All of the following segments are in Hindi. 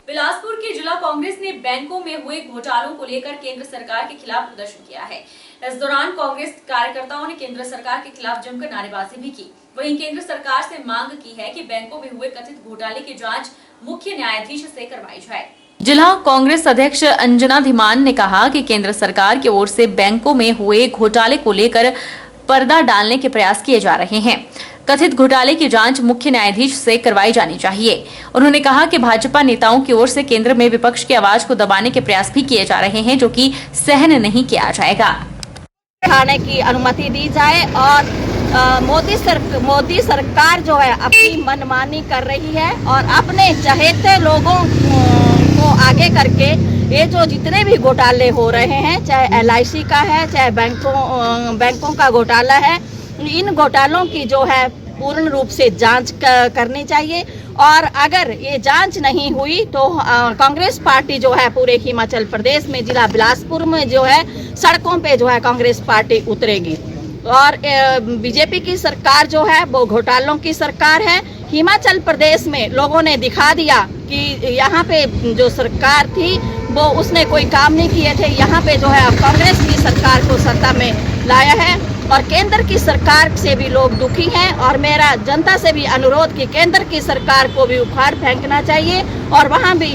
बिलासपुर की जिला कांग्रेस ने बैंकों में हुए घोटालों को लेकर केंद्र सरकार के खिलाफ प्रदर्शन किया है। इस दौरान कांग्रेस कार्यकर्ताओं ने केंद्र सरकार के खिलाफ जमकर नारेबाजी भी की। वहीं केंद्र सरकार से मांग की है कि बैंकों में हुए कथित घोटाले की जांच मुख्य न्यायाधीश से करवाई जाए। जिला कांग्रेस अध्यक्ष अंजना धीमान ने कहा कि केंद्र सरकार की ओर से बैंकों में हुए घोटाले को लेकर पर्दा डालने के प्रयास किए जा रहे हैं। कथित घोटाले की जांच मुख्य न्यायाधीश से करवाई जानी चाहिए। उन्होंने कहा कि भाजपा नेताओं की ओर से केंद्र में विपक्ष की आवाज को दबाने के प्रयास भी किए जा रहे हैं, जो कि सहन नहीं किया जाएगा। बढ़ाने की अनुमति दी जाए और मोदी सरकार जो है अपनी मनमानी कर रही है और अपने चहेते लोगों को आगे करके ये जो जितने भी घोटाले हो रहे हैं, चाहे LIC का है, चाहे बैंकों का घोटाला है, इन घोटालों की जो है पूर्ण रूप से जांच करनी चाहिए। और अगर ये जांच नहीं हुई तो कांग्रेस पार्टी जो है पूरे हिमाचल प्रदेश में, जिला बिलासपुर में जो है सड़कों पे जो है कांग्रेस पार्टी उतरेगी। और बीजेपी की सरकार जो है वो घोटालों की सरकार है। हिमाचल प्रदेश में लोगों ने दिखा दिया कि यहाँ पे जो सरकार थी वो उसने कोई काम नहीं किए थे। यहाँ पे जो है कांग्रेस की सरकार को सत्ता में लाया है और केंद्र की सरकार से भी लोग दुखी हैं। और मेरा जनता से भी अनुरोध कि केंद्र की सरकार को भी उखाड़ फेंकना चाहिए और वहाँ भी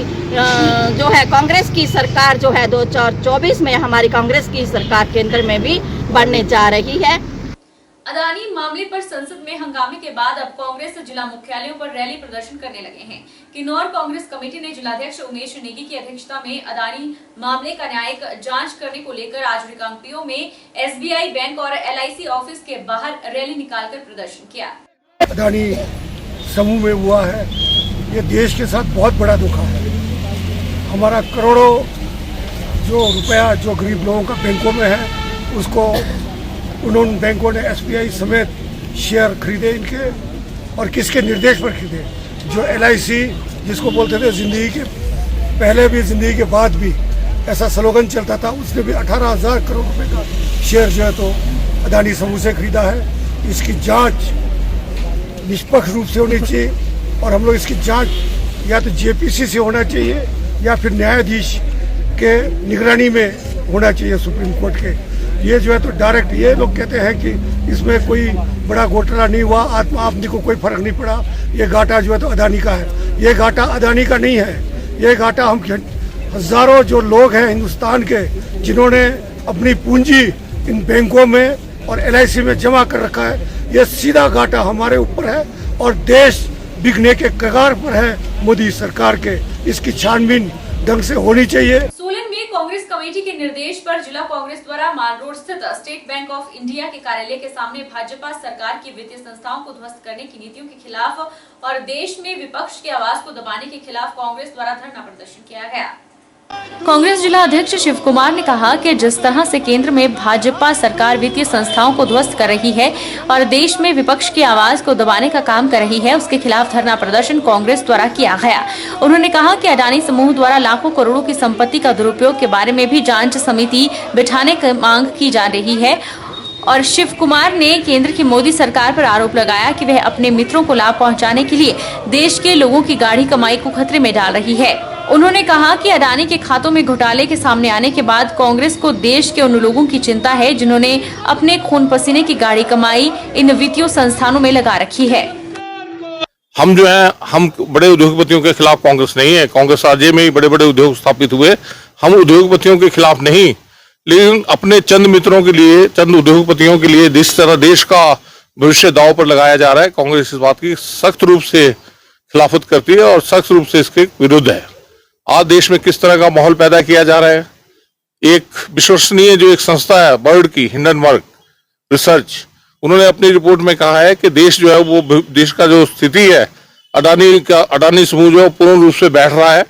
जो है कांग्रेस की सरकार जो है 2024 में हमारी कांग्रेस की सरकार केंद्र में भी बढ़ने जा रही है। अदानी मामले पर संसद में हंगामे के बाद अब कांग्रेस जिला मुख्यालयों पर रैली प्रदर्शन करने लगे हैं। किन्नौर कांग्रेस कमेटी ने जिलाध्यक्ष उमेश नेगी की अध्यक्षता में अदानी मामले का न्यायिक जांच करने को लेकर आज रिकांगपिओ में SBI बैंक और LIC ऑफिस के बाहर रैली निकालकर प्रदर्शन किया। अदानी समूह में हुआ है, ये देश के साथ बहुत बड़ा धोखा है। हमारा करोड़ों जो रुपया जो गरीब लोगों का बैंकों में है, उसको उन्होंने बैंकों ने SBI समेत शेयर खरीदे इनके, और किसके निर्देश पर खरीदे। जो LIC जिसको बोलते थे जिंदगी के पहले भी जिंदगी के बाद भी, ऐसा स्लोगन चलता था, उसने भी 18,000 करोड़ रुपए का शेयर जो है तो अदानी समूह से खरीदा है। इसकी जांच निष्पक्ष रूप से होनी चाहिए और हम लोग इसकी जांच या तो JPC से होना चाहिए या फिर न्यायाधीश के निगरानी में होना चाहिए, सुप्रीम कोर्ट के। ये जो है तो डायरेक्ट ये लोग कहते हैं कि इसमें कोई बड़ा घोटाला नहीं हुआ, आदमी को कोई फर्क नहीं पड़ा, ये घाटा जो है तो अदानी का है। ये घाटा अदानी का नहीं है, ये घाटा हम हजारों जो लोग हैं हिंदुस्तान के, जिन्होंने अपनी पूंजी इन बैंकों में और LIC में जमा कर रखा है, ये सीधा घाटा हमारे ऊपर है और देश बिकने के कगार पर है मोदी सरकार के। इसकी छानबीन ढंग से होनी चाहिए। सोलन में कांग्रेस कमेटी के निर्देश पर जिला कांग्रेस द्वारा माल रोड स्थित स्टेट बैंक ऑफ इंडिया के कार्यालय के सामने भाजपा सरकार की वित्तीय संस्थाओं को ध्वस्त करने की नीतियों के खिलाफ और देश में विपक्ष की आवाज को दबाने के खिलाफ कांग्रेस द्वारा धरना प्रदर्शन किया गया। कांग्रेस जिला अध्यक्ष शिव कुमार ने कहा कि जिस तरह से केंद्र में भाजपा सरकार वित्तीय संस्थाओं को ध्वस्त कर रही है और देश में विपक्ष की आवाज को दबाने का काम कर रही है, उसके खिलाफ धरना प्रदर्शन कांग्रेस द्वारा किया गया। उन्होंने कहा कि अडानी समूह द्वारा लाखों करोड़ों की संपत्ति का दुरुपयोग के बारे में भी जांच समिति बिठाने की मांग की जा रही है। और शिव कुमार ने केंद्र की मोदी सरकार पर आरोप लगाया कि वह अपने मित्रों को लाभ पहुंचाने के लिए देश के लोगों की गाढ़ी कमाई को खतरे में डाल रही है। उन्होंने कहा कि अडानी के खातों में घोटाले के सामने आने के बाद कांग्रेस को देश के उन लोगों की चिंता है जिन्होंने अपने खून पसीने की गाढ़ी कमाई इन वित्तीय संस्थानों में लगा रखी है। हम जो है, हम बड़े उद्योगपतियों के खिलाफ कांग्रेस नहीं है। कांग्रेस राज्य में ही बड़े बड़े उद्योग स्थापित हुए, हम उद्योगपतियों के खिलाफ नहीं, लेकिन अपने चंद मित्रों के लिए, चंद उद्योगपतियों के लिए जिस तरह देश का भविष्य दांव पर लगाया जा रहा है, कांग्रेस इस बात की सख्त रूप से खिलाफत करती है और सख्त रूप से इसके विरुद्ध है। आज देश में किस तरह का माहौल पैदा किया जा रहा है। एक विश्वसनीय जो एक संस्था है बर्ड की, हिंडनबर्ग रिसर्च, उन्होंने अपनी रिपोर्ट में कहा है कि देश जो है वो देश का जो स्थिति है, अडानी समूह जो पूर्ण रूप से बैठ रहा है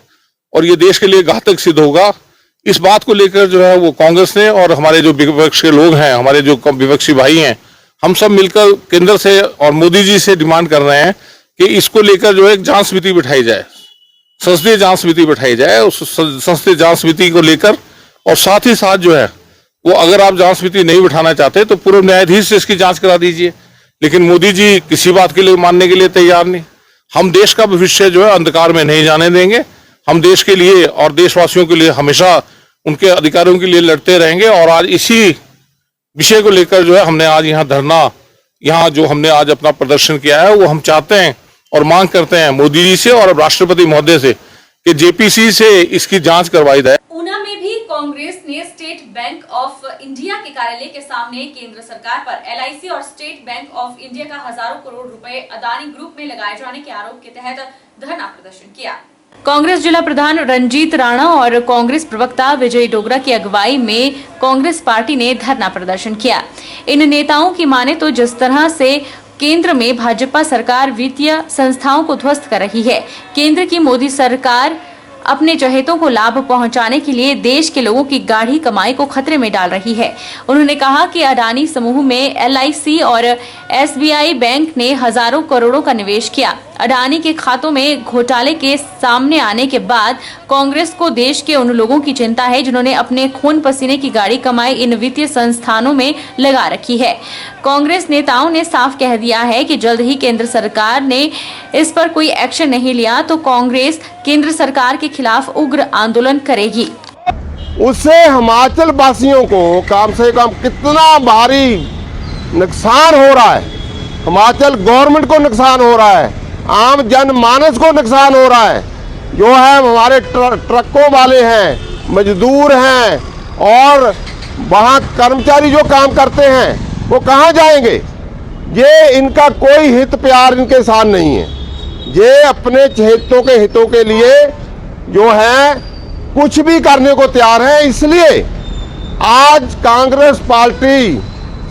और ये देश के लिए घातक सिद्ध होगा। इस बात को लेकर जो है वो कांग्रेस ने और हमारे जो विपक्ष के लोग हैं, हमारे जो विपक्षी भाई हैं, हम सब मिलकर केंद्र से और मोदी जी से डिमांड कर रहे हैं कि इसको लेकर जो है एक जांच समिति बिठाई जाए, संसदीय जांच समिति बिठाई जाए। उस संसदीय जांच समिति को लेकर और साथ ही साथ जो है वो, अगर आप जांच समिति नहीं बिठाना चाहते तो पूर्व न्यायाधीश से इसकी जांच करा दीजिए। लेकिन मोदी जी किसी बात के लिए मानने के लिए तैयार नहीं। हम देश का भविष्य जो है अंधकार में नहीं जाने देंगे हम देश के लिए और देशवासियों के लिए हमेशा उनके अधिकारों के लिए लड़ते रहेंगे। और आज इसी विषय को लेकर जो है हमने आज यहाँ धरना, यहाँ जो हमने आज अपना प्रदर्शन किया है, वो हम चाहते हैं और मांग करते हैं मोदी जी से और राष्ट्रपति महोदय से कि जेपीसी से इसकी जांच करवाई जाए। ऊना में भी कांग्रेस ने स्टेट बैंक ऑफ इंडिया के कार्यालय के सामने केंद्र सरकार पर एलआईसी और स्टेट बैंक ऑफ इंडिया का हजारों करोड़ रुपए अदानी ग्रुप में लगाए जाने के आरोप के तहत धरना प्रदर्शन किया। कांग्रेस जिला प्रधान रंजीत राणा और कांग्रेस प्रवक्ता विजय डोगरा की अगुवाई में कांग्रेस पार्टी ने धरना प्रदर्शन किया। इन नेताओं की माने तो जिस तरह से केंद्र में भाजपा सरकार वित्तीय संस्थाओं को ध्वस्त कर रही है, केंद्र की मोदी सरकार अपने चहेतों को लाभ पहुंचाने के लिए देश के लोगों की गाढ़ी कमाई को खतरे में डाल रही है। उन्होंने कहा कि अडानी समूह में एलआईसी और एसबीआई बैंक ने हजारों करोड़ों का निवेश किया। अडानी के खातों में घोटाले के सामने आने के बाद कांग्रेस को देश के उन लोगों की चिंता है जिन्होंने अपने खून पसीने की गाढ़ी कमाई इन वित्तीय संस्थानों में लगा रखी है। कांग्रेस नेताओं ने साफ कह दिया है कि जल्द ही केंद्र सरकार ने इस पर कोई एक्शन नहीं लिया तो कांग्रेस केंद्र सरकार के खिलाफ उग्र आंदोलन करेगी। उससे हिमाचल वासियों को कम से कम कितना भारी नुकसान हो रहा है, हिमाचल गवर्नमेंट को नुकसान हो रहा है, आम जनमानस को नुकसान हो रहा है। जो है हमारे ट्रकों वाले हैं, मजदूर हैं और वहाँ कर्मचारी जो काम करते हैं वो कहाँ जाएंगे? ये इनका कोई हित प्यार इनके साथ नहीं है। ये अपने चहेतों के हितों के लिए जो है कुछ भी करने को तैयार है। इसलिए आज कांग्रेस पार्टी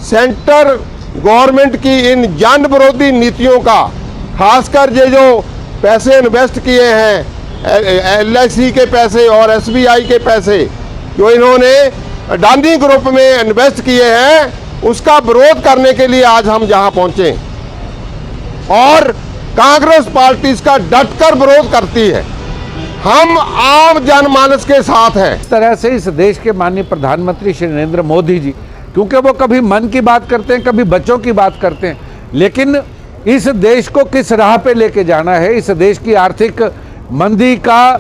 सेंटर गवर्नमेंट की इन जन विरोधी नीतियों का, खासकर ये जो पैसे इन्वेस्ट किए हैं एलआईसी के पैसे और एसबीआई के पैसे जो इन्होंने अडानी ग्रुप में इन्वेस्ट किए हैं, उसका विरोध करने के लिए आज हम यहाँ पहुँचे और कांग्रेस पार्टी इसका डटकर विरोध करती है। हम आम जनमानस के साथ हैं। इस तरह से इस देश के माननीय प्रधानमंत्री श्री नरेंद्र मोदी जी, क्योंकि वो कभी मन की बात करते हैं, कभी बच्चों की बात करते हैं, लेकिन इस देश को किस राह पे लेके जाना है, इस देश की आर्थिक मंदी का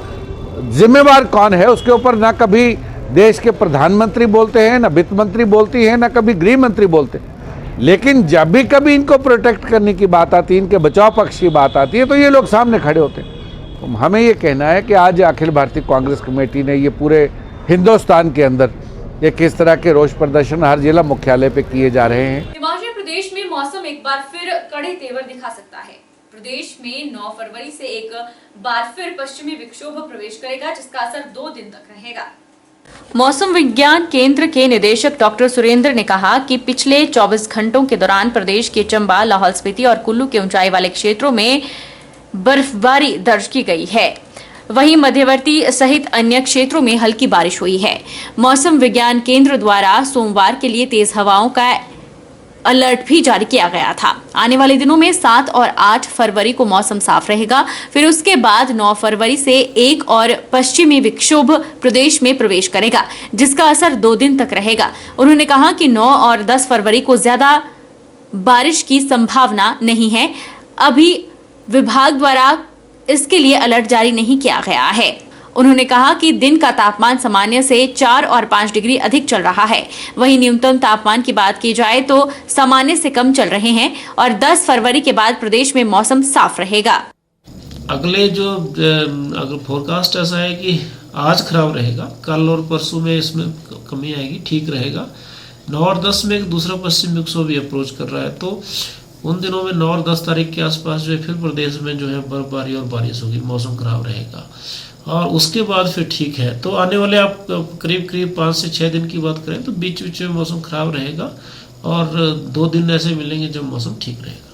जिम्मेवार कौन है, उसके ऊपर ना कभी देश के प्रधानमंत्री बोलते हैं, ना वित्त मंत्री बोलती हैं, ना कभी गृह मंत्री बोलते हैं। लेकिन जब भी कभी इनको प्रोटेक्ट करने की बात आती है, इनके बचाव पक्ष की बात आती है, तो ये लोग सामने खड़े होते हैं। तो हमें ये कहना है कि आज अखिल भारतीय कांग्रेस कमेटी ने ये पूरे हिंदुस्तान के अंदर ये किस तरह के रोष प्रदर्शन हर जिला मुख्यालय पे किए जा रहे हैं। हिमाचल प्रदेश में मौसम एक बार फिर कड़े तेवर दिखा सकता है। प्रदेश में 9 फरवरी से एक बार फिर पश्चिमी विक्षोभ प्रवेश करेगा, जिसका असर 2 दिन तक रहेगा। मौसम विज्ञान केंद्र के निदेशक डॉक्टर सुरेंद्र ने कहा कि पिछले 24 घंटों के दौरान प्रदेश के चंबा, लाहौल स्पीति और कुल्लू के ऊंचाई वाले क्षेत्रों में बर्फबारी दर्ज की गई है। वहीं मध्यवर्ती सहित अन्य क्षेत्रों में हल्की बारिश हुई है। मौसम विज्ञान केंद्र द्वारा सोमवार के लिए तेज हवाओं का अलर्ट भी जारी किया गया था। आने वाले दिनों में 7 और 8 फरवरी को मौसम साफ रहेगा। फिर उसके बाद 9 फरवरी से एक और पश्चिमी विक्षोभ प्रदेश में प्रवेश करेगा, जिसका असर 2 दिन तक रहेगा। उन्होंने कहा कि 9 और 10 फरवरी को ज्यादा बारिश की संभावना नहीं है। अभी विभाग द्वारा इसके लिए अलर्ट जारी नहीं किया गया है। उन्होंने कहा कि दिन का तापमान सामान्य से 4 और 5 डिग्री अधिक चल रहा है। वहीं न्यूनतम तापमान की बात की जाए तो सामान्य से कम चल रहे हैं और 10 फरवरी के बाद प्रदेश में मौसम साफ रहेगा। अगले जो अगर फोरकास्ट ऐसा है कि आज खराब रहेगा, कल और परसों में इसमें कमी आएगी, ठीक रहेगा। 9 और 10 में एक दूसरा पश्चिम विक्षोभ भी अप्रोच कर रहा है, तो उन दिनों में 9 और 10 तारीख के आसपास जो है फिर प्रदेश में जो है बर्फबारी और बारिश होगी, मौसम खराब रहेगा और उसके बाद फिर ठीक है। तो आने वाले आप करीब 5 से 6 दिन की बात करें तो बीच बीच में मौसम खराब रहेगा और 2 दिन ऐसे मिलेंगे जब मौसम ठीक रहेगा।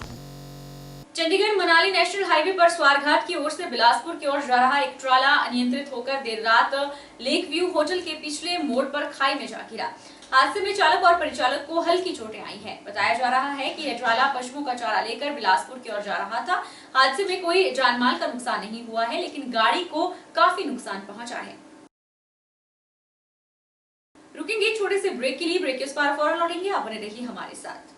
चंडीगढ़ मनाली नेशनल हाईवे पर स्वारघाट की ओर से बिलासपुर की ओर जा रहा एक ट्राला अनियंत्रित होकर देर रात लेक व्यू होटल के पिछले मोड़ पर खाई में जा गिरा। हादसे में चालक और परिचालक को हल्की चोटें आई हैं। बताया जा रहा है कि यह ट्राला पशुओं का चारा लेकर बिलासपुर की ओर जा रहा था। हादसे में कोई जानमाल का नुकसान नहीं हुआ है, लेकिन गाड़ी को काफी नुकसान पहुंचा है। रुकेंगे छोटे से ब्रेक के लिए। ब्रेक के उस पार फौरन लौटेंगे, आप बने रहिए हमारे साथ।